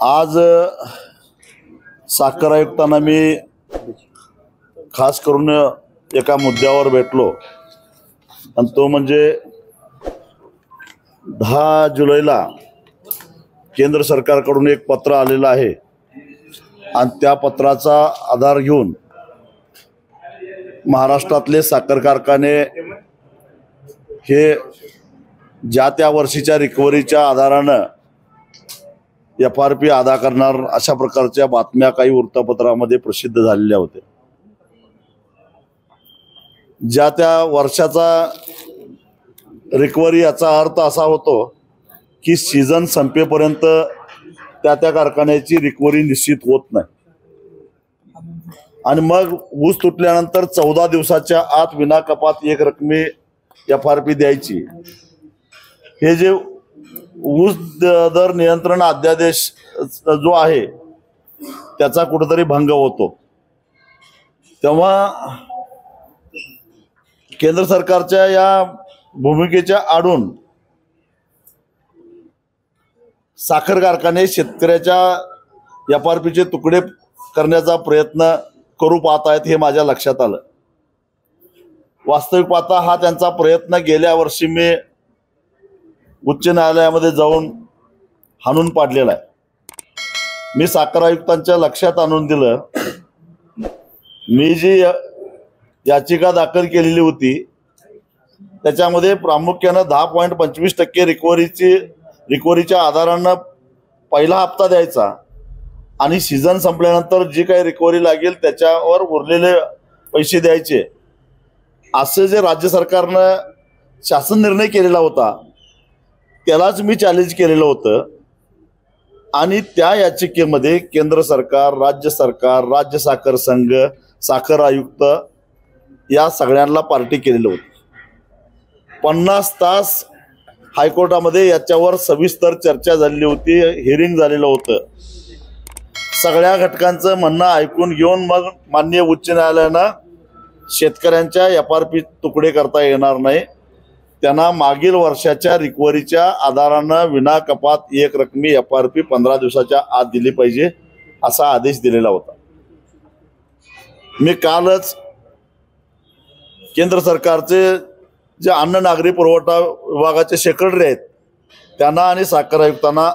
आज साखर आयुक्तांना मी खास करून एका मुद्द्यावर भेटलो आणि तो म्हणजे 10 जुलैला केंद्र सरकारकडून एक पत्र आलेलं आहे आणि त्या पत्राचा आधार घेऊन महाराष्ट्रातले साखर कारखाने हे ज्या त्या वर्षीच्या रिकव्हरीच्या आधारानं FRP अदा करणार अशा प्रकारच्या बातम्या काही वृत्तपत्रामध्ये प्रसिद्ध झालेल्या होत्या। ज्या त्या वर्षाचा रिकव्हरी याचा अर्थ असा होतो की सीझन संपेपर्यंत त्या त्या कारखान्याची रिकव्हरी निश्चित होत नाही आणि मग ऊस तुटल्यानंतर 14 दिवसाच्या आत विना कपात एक रकमी FRP द्यायची। हे जे ऊस दर नियंत्रण अध्यादेश जो आहे त्याचा कुठेतरी भंग होतो। तेव्हा केंद्र सरकारच्या या भूमिकेच्या आडून साखर कारखाने शेतकऱ्याच्या FRPचे तुकडे करण्याचा प्रयत्न करू पाहत आहेत हे माझ्या लक्षात आलं। वास्तविक पाहता हा त्यांचा प्रयत्न गेल्या वर्षी मी उच्च न्यायालयामध्ये जाऊन हाणून पाडलेला आहे। मी साखर आयुक्तांच्या लक्षात आणून दिलं, मी जी याचिका दाखल केलेली होती त्याच्यामध्ये प्रामुख्यानं 10.25% रिकव्हरीच्या आधारानं पहिला हप्ता द्यायचा आणि सीझन संपल्यानंतर जी काही रिकव्हरी लागेल त्याच्यावर उरलेले पैसे द्यायचे, असं जे राज्य सरकारनं शासन निर्णय केलेला होता त्यालाच मी चॅलेंज केलेलं होतं। आणि त्या याचिकेमध्ये केंद्र सरकार, राज्य सरकार, राज्य साखर संघ, साखर आयुक्त या सगळ्यांना पार्टी केलेलं होतं। 50 तास हायकोर्टामध्ये याच्यावर सविस्तर चर्चा झालेली होती, हिअरिंग झालेलं होतं। सगळ्या घटकांचं म्हणणं ऐकून घेऊन मग माननीय उच्च न्यायालयानं शेतकऱ्यांच्या FRP तुकडे करता येणार नाही, त्यांना मागील वर्षाच्या रिकव्हरीच्या आधारानं विना कपात एक रकमी FRP 15 दिवसाच्या आत दिली पाहिजे असा आदेश दिलेला होता। मी कालच केंद्र सरकारचे जे अन्न नागरी पुरवठा विभागाचे सेक्रेटरी आहेत त्यांना आणि साखर आयुक्तांना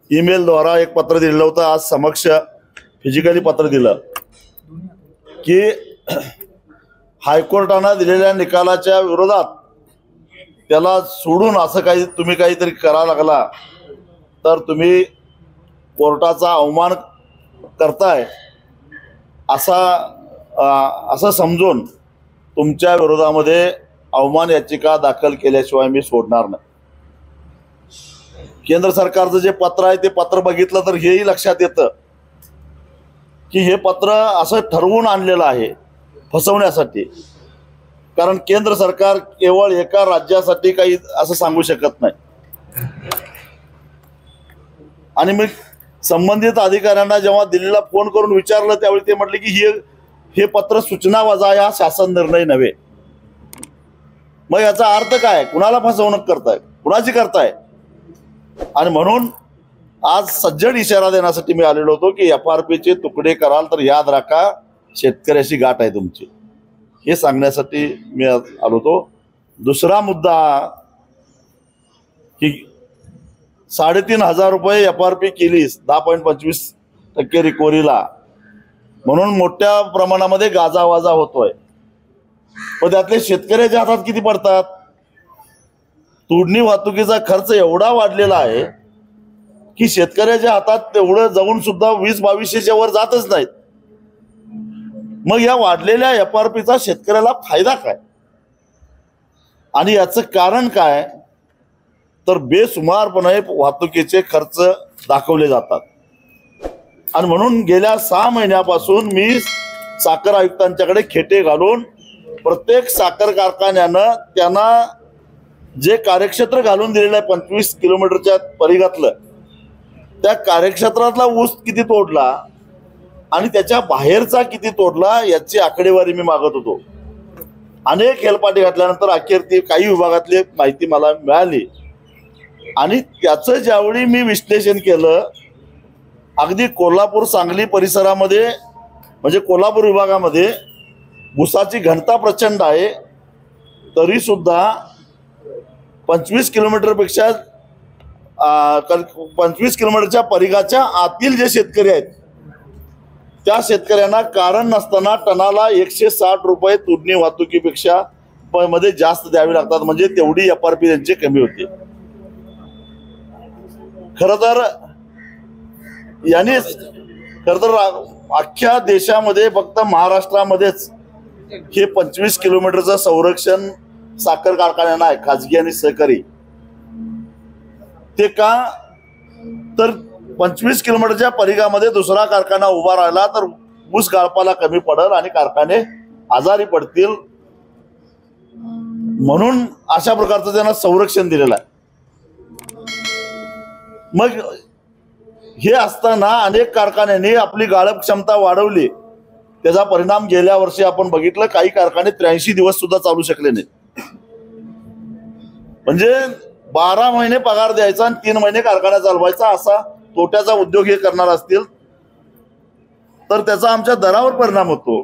ईमेलद्वारा एक पत्र दिलेलं होतं। आज समक्ष फिजिकली पत्र दिलं की हायकोर्टानं दिलेल्या निकालाच्या विरोधात त्याला सोडून असं काही तुम्ही काहीतरी करा लागला तर तुम्ही कोर्टाचा अवमान करताय असं समजून तुमच्या विरोधामध्ये अवमान याचिका दाखल केल्याशिवाय मी सोडणार नाही। केंद्र सरकारचं जे पत्र आहे ते पत्र बघितलं तर हेही लक्षात येतं की हे पत्र असं ठरवून आणलेलं आहे फसवण्यासाठी, कारण केंद्र सरकार केवळ एका राज्यासाठी काही असं सांगू शकत नाही। आणि मी संबंधित अधिकाऱ्यांना जेव्हा दिल्लीला फोन करून विचारलं त्यावेळी ते म्हटले की हे पत्र सूचना वजा या शासन निर्णय नव्हे। मग याचा अर्थ काय? कुणाला फसवणूक करताय, कुणाची करताय? आणि म्हणून आज सज्जड इशारा देण्यासाठी मी आलेलो होतो की FRPचे तुकडे कराल तर याद राखा शेतकऱ्याची गाठ आहे तुमची, हे सांगण्यासाठी मी आलो होतो। दुसरा मुद्दा की 3,500 रुपये FRP केलीस 10.25% रिकव्हरीला म्हणून मोठ्या प्रमाणामध्ये गाजावाजा होतोय, पण त्यातले शेतकऱ्याच्या हातात किती पडतात? तोडणी वाहतुकीचा खर्च एवढा वाढलेला आहे की शेतकऱ्याच्या हातात तेवढं जाऊन सुद्धा 20-2200च्या वर जातच नाहीत। मग या वाढलेल्या FRPचा शेतकऱ्याला फायदा काय? आणि याचं कारण काय? तर बेसुमारपणे वाहतुकीचे खर्च दाखवले जातात। आणि म्हणून गेल्या 6 महिन्यापासून मी साखर आयुक्तांच्याकडे खेटे घालून प्रत्येक साखर कारखान्यानं त्यांना जे कार्यक्षेत्र घालून दिलेलं आहे 25 किलोमीटरच्या परिघातलं, त्या कार्यक्षेत्रातला ऊस किती तोडला आणि त्याच्या बाहेरचा किती तोडला याची आकडेवारी मी मागत होतो। अनेक हेलपाटे घातल्यानंतर अखेर ती काही विभागातली माहिती मला मिळाली आणि त्याचं ज्यावेळी मी विश्लेषण केलं, अगदी कोल्हापूर सांगली परिसरामध्ये म्हणजे कोल्हापूर विभागामध्ये ऊसाची घनता प्रचंड आहे, तरी सुद्धा 25 किलोमीटरपेक्षा 25 किलोमीटरच्या परिघाच्या आतील जे शेतकरी आहेत त्या शेतकऱ्यांना कारण नसताना टनाला 160 रुपये तुडणी वाहतुकीपेक्षा मध्ये जास्त द्यावे लागतात. म्हणजे तेवढी FRP त्यांची कमी होते. खर तर अख्ख्या देशामध्ये फक्त महाराष्ट्रामध्येच हे 25 किलोमीटरचं संरक्षण साखर कारखान्यांना आहे, खाजगी आणि सहकारी. ते का तर 25 किलोमीटरच्या परिघामध्ये दुसरा कारखाना उभा राहिला तर ऊस गाळपाला कमी पडेल आणि कारखाने आजारी पडतील, म्हणून अशा प्रकारचं त्यांना संरक्षण दिलेलं आहे. मग हे असताना अनेक कारखान्यांनी आपली गाळप क्षमता वाढवली. त्याचा परिणाम गेल्या वर्षी आपण बघितलं, काही कारखाने 83 दिवस सुद्धा चालू शकले नाहीत. म्हणजे 12 महिने पगार द्यायचा आणि 3 महिने कारखाना चालवायचा, असा तोट्याचा उद्योग हे करणार असतील तर त्याचा आमच्या दरावर परिणाम होतो.